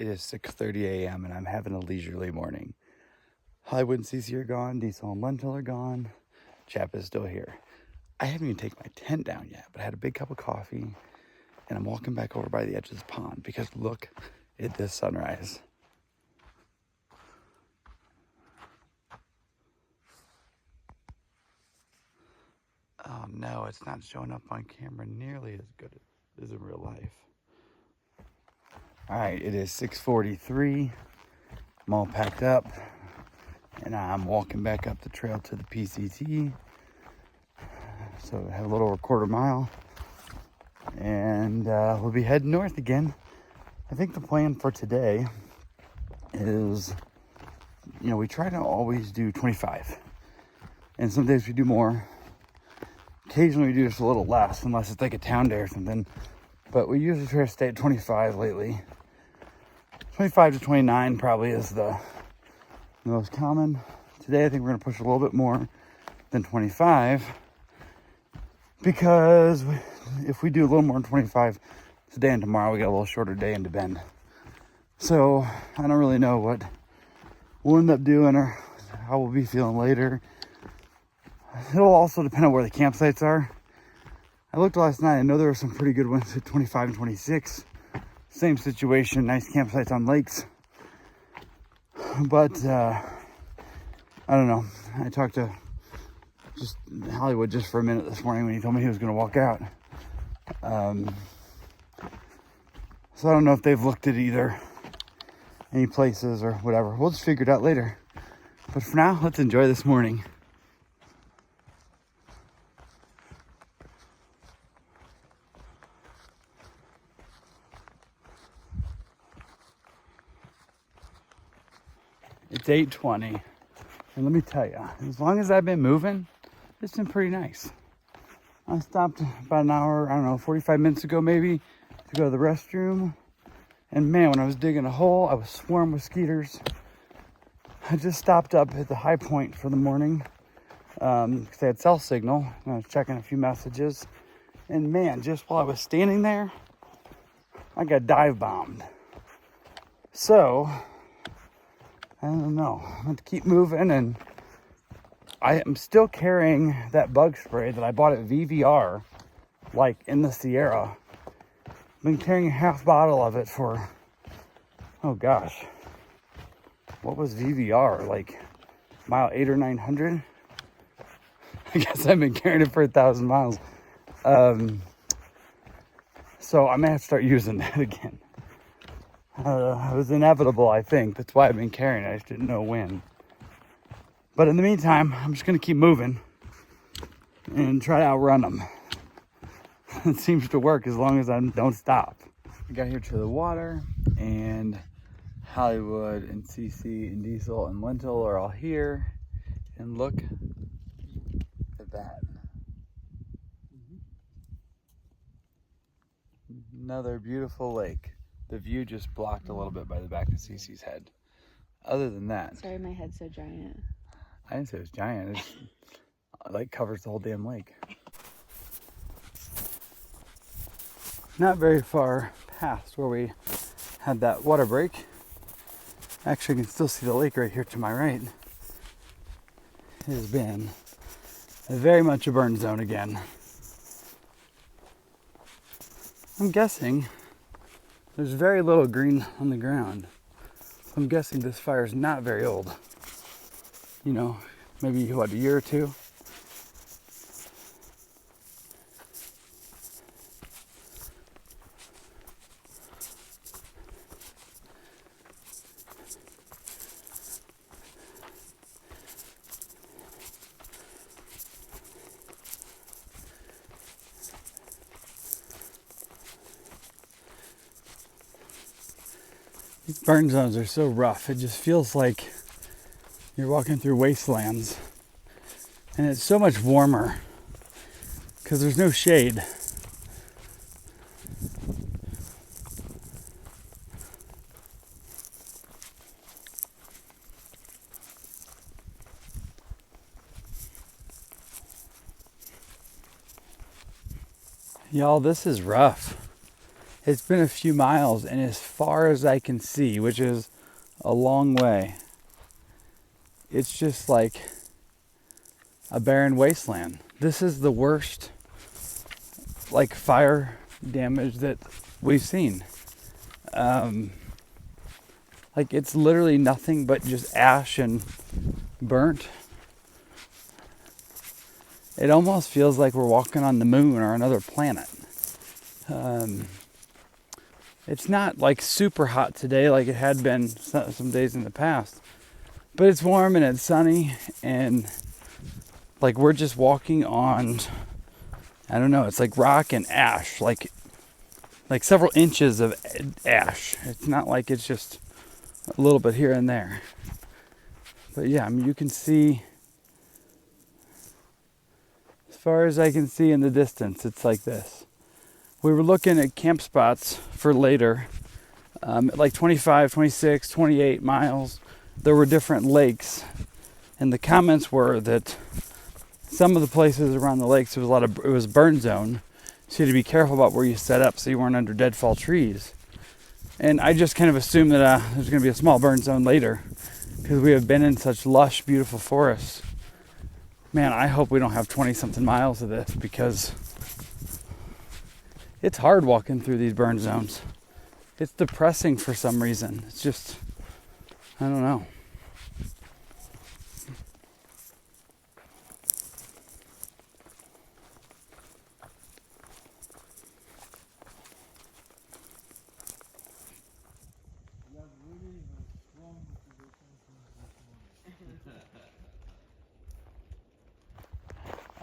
It is 6:30 a.m. and I'm having a leisurely morning. Hollywood and CC are gone. Diesel and Lentil are gone. Chap is still here. I haven't even taken my tent down yet, but I had a big cup of coffee and I'm walking back over by the edge of this pond because look at this sunrise. Oh no, it's not showing up on camera nearly as good as it is in real life. All right, it is 6:43. I'm all packed up and I'm walking back up the trail to the PCT. So I have a little over a quarter mile and we'll be heading north again. I think the plan for today is, we try to always do 25. And some days we do more. Occasionally we do just a little less, unless it's like a town day or something. But we usually try to stay at 25 lately. 25 to 29 probably is the most common. Today I think we're going to push a little bit more than 25. Because if we do a little more than 25 today and tomorrow, we got a little shorter day into Bend. So I don't really know what we'll end up doing or how we'll be feeling later. It'll also depend on where the campsites are. I looked last night. I know there were some pretty good ones at 25 and 26. Same situation, nice campsites on lakes. But I don't know. I talked to just Hollywood just for a minute this morning when he told me he was going to walk out. So I don't know if they've looked at either any places or whatever. We'll just figure it out later. But for now, let's enjoy this morning. It's 8:20, and let me tell you, as long as I've been moving, it's been pretty nice. I stopped about an hour, 45 minutes ago maybe, to go to the restroom. And man, when I was digging a hole, I was swarmed with skeeters. I just stopped up at the high point for the morning because they had cell signal. And I was checking a few messages. And man, just while I was standing there, I got dive bombed. So I don't know. I'm going to keep moving, and I am still carrying that bug spray that I bought at VVR, like in the Sierra. I've been carrying a half bottle of it for, oh gosh, what was VVR, like mile 800 or 900? I guess I've been carrying it for 1,000 miles. So I may have to start using that again. It was inevitable, I think. That's why I've been carrying it. I just didn't know when. But in the meantime, I'm just going to keep moving and try to outrun them. It seems to work as long as I don't stop. I got here to the water, and Hollywood and CC and Diesel and Lentil are all here. And look at that. Another beautiful lake. The view just blocked a little bit by the back of CC's head. Other than that... Sorry, my head's so giant. I didn't say it was giant. It covers the whole damn lake. Not very far past where we had that water break. Actually, you can still see the lake right here to my right. It has been very much a burn zone again. I'm guessing there's very little green on the ground. I'm guessing this fire is not very old. Maybe a year or two. These burn zones are so rough. It just feels like you're walking through wastelands. And it's so much warmer because there's no shade. Y'all, this is rough. It's been a few miles, and as far as I can see, which is a long way, it's just like a barren wasteland. This is the worst like fire damage that we've seen. Like it's literally nothing but just ash and burnt. It almost feels like we're walking on the moon or another planet. It's not like super hot today like it had been some days in the past, but it's warm and it's sunny, and like we're just walking on, I don't know, it's like rock and ash, like several inches of ash. It's not like it's just a little bit here and there. But yeah, I mean, you can see, as far as I can see in the distance, it's like this. We were looking at camp spots for later, at like 25, 26, 28 miles. There were different lakes, and the comments were that some of the places around the lakes, it was a burn zone, so you had to be careful about where you set up so you weren't under deadfall trees. And I just kind of assumed that there's going to be a small burn zone later, because we have been in such lush, beautiful forests. Man, I hope we don't have 20-something miles of this, because it's hard walking through these burn zones. It's depressing for some reason. It's just, I don't know.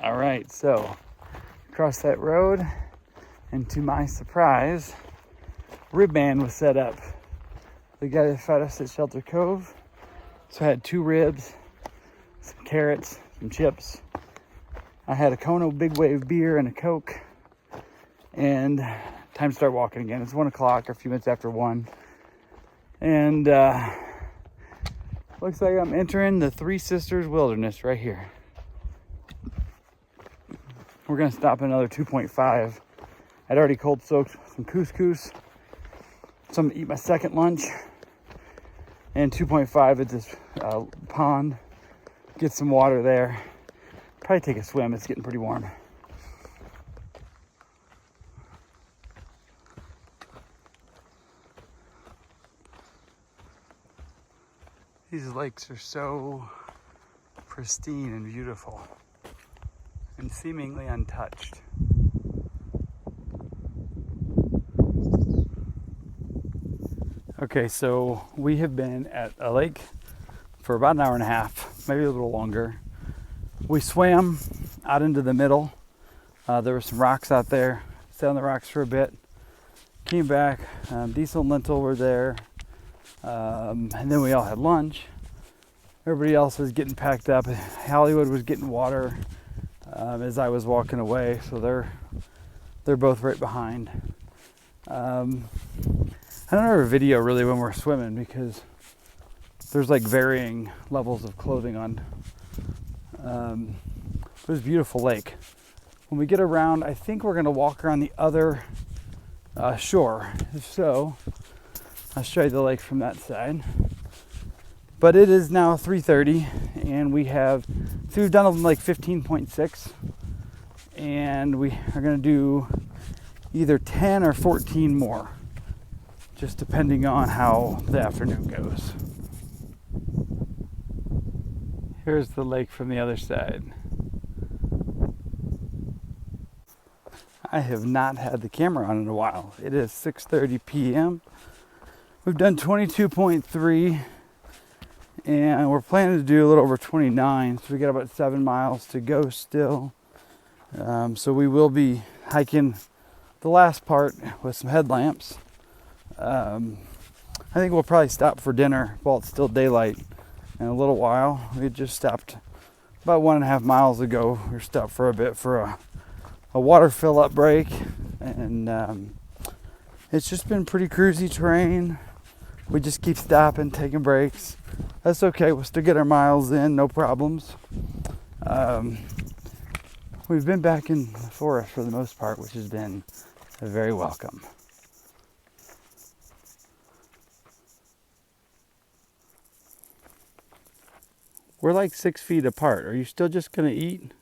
All right, so across that road, and to my surprise, Ribman was set up. The guy that fed us at Shelter Cove. So I had 2 ribs, some carrots, some chips. I had a Kona Big Wave beer and a Coke. And time to start walking again. It's 1 o'clock, or a few minutes after 1. And looks like I'm entering the Three Sisters Wilderness right here. We're gonna stop at another 2.5. I'd already cold soaked some couscous. So I'm gonna eat my second lunch. And 2.5 at this pond. Get some water there. Probably take a swim, it's getting pretty warm. These lakes are so pristine and beautiful, and seemingly untouched. Okay, so we have been at a lake for about an hour and a half, maybe a little longer. We swam out into the middle. There were some rocks out there. Sat on the rocks for a bit. Came back. Diesel and Lentil were there. And then we all had lunch. Everybody else was getting packed up. Hollywood was getting water as I was walking away, so they're both right behind. I don't have a video really when we're swimming, because there's like varying levels of clothing on. It was a beautiful lake. When we get around, I think we're gonna walk around the other shore. So I'll show you the lake from that side. But it is now 3:30, and we've done like 15.6, and we are gonna do either 10 or 14 more, just depending on how the afternoon goes. Here's the lake from the other side. I have not had the camera on in a while. It is 6:30 p.m. We've done 22.3, and we're planning to do a little over 29, so we got about 7 miles to go still. So we will be hiking the last part with some headlamps. I think we'll probably stop for dinner while it's still daylight in a little while. We just stopped about 1.5 miles ago. We stopped for a bit for a water fill up break, and it's just been pretty cruisy terrain. We just keep stopping, taking breaks. That's okay, we'll still get our miles in, no problems. We've been back in the forest for the most part, which has been very welcome. We're like 6 feet apart. Are you still just gonna eat?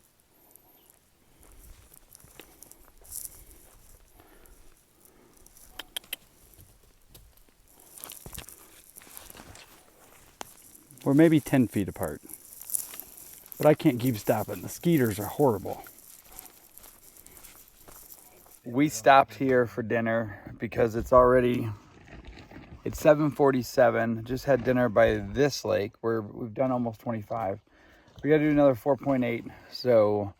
We're maybe 10 feet apart. But I can't keep stopping. The skeeters are horrible. We stopped here for dinner because it's 7:47. Just had dinner by this lake where we've done almost 25. We got to do another 4.8. So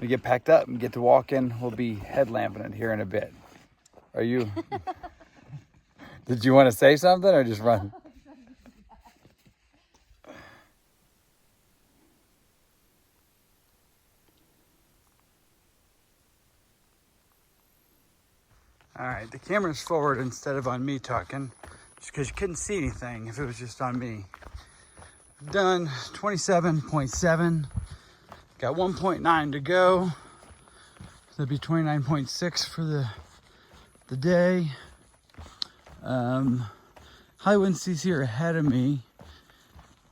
we get packed up and get to walking. We'll be headlamping it here in a bit. Are you? Did you want to say something or just run? All right, the camera's forward instead of on me talking, just because you couldn't see anything if it was just on me. Done 27.7, got 1.9 to go. That'd be 29.6 for the day. Hollywood and CC are ahead of me.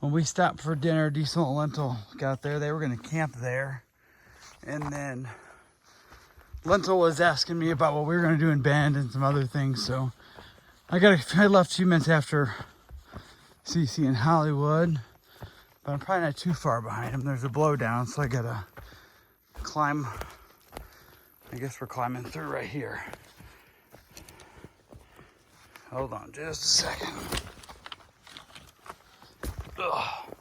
When we stopped for dinner, Diesel and Lentil got there. They were gonna camp there. And then Lentil was asking me about what we were gonna do in Bend and some other things. So I left 2 minutes after CC in Hollywood, but I'm probably not too far behind him. There's a blowdown, so I gotta climb. I guess we're climbing through right here. Hold on just a second. Ugh.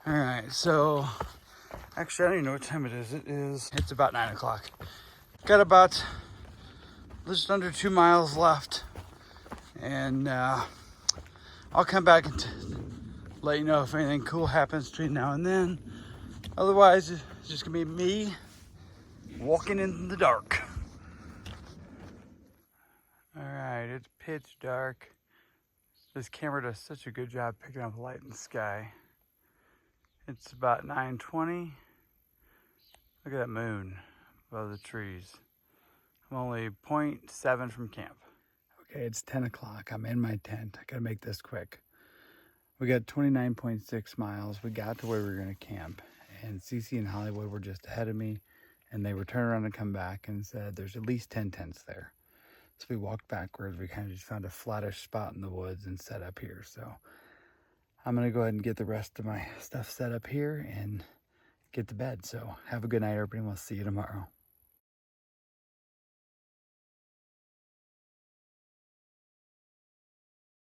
All right, so actually I don't even know what time it is. It's about 9 o'clock. Got about just under 2 miles left, and I'll come back and let you know if anything cool happens between now and then. Otherwise, it's just gonna be me walking in the dark. All right, it's pitch dark. This camera does such a good job picking up light in the sky. It's about 9:20. Look at that moon above the trees. I'm only 0.7 from camp. Okay, it's 10 o'clock. I'm in my tent. I gotta make this quick. We got 29.6 miles. We got to where we were gonna camp, and CC and Hollywood were just ahead of me, and they were turning around and come back and said there's at least 10 tents there. So we walked backwards. We kind of just found a flattish spot in the woods and set up here. So I'm gonna go ahead and get the rest of my stuff set up here and get to bed. So have a good night, everybody. We'll see you tomorrow.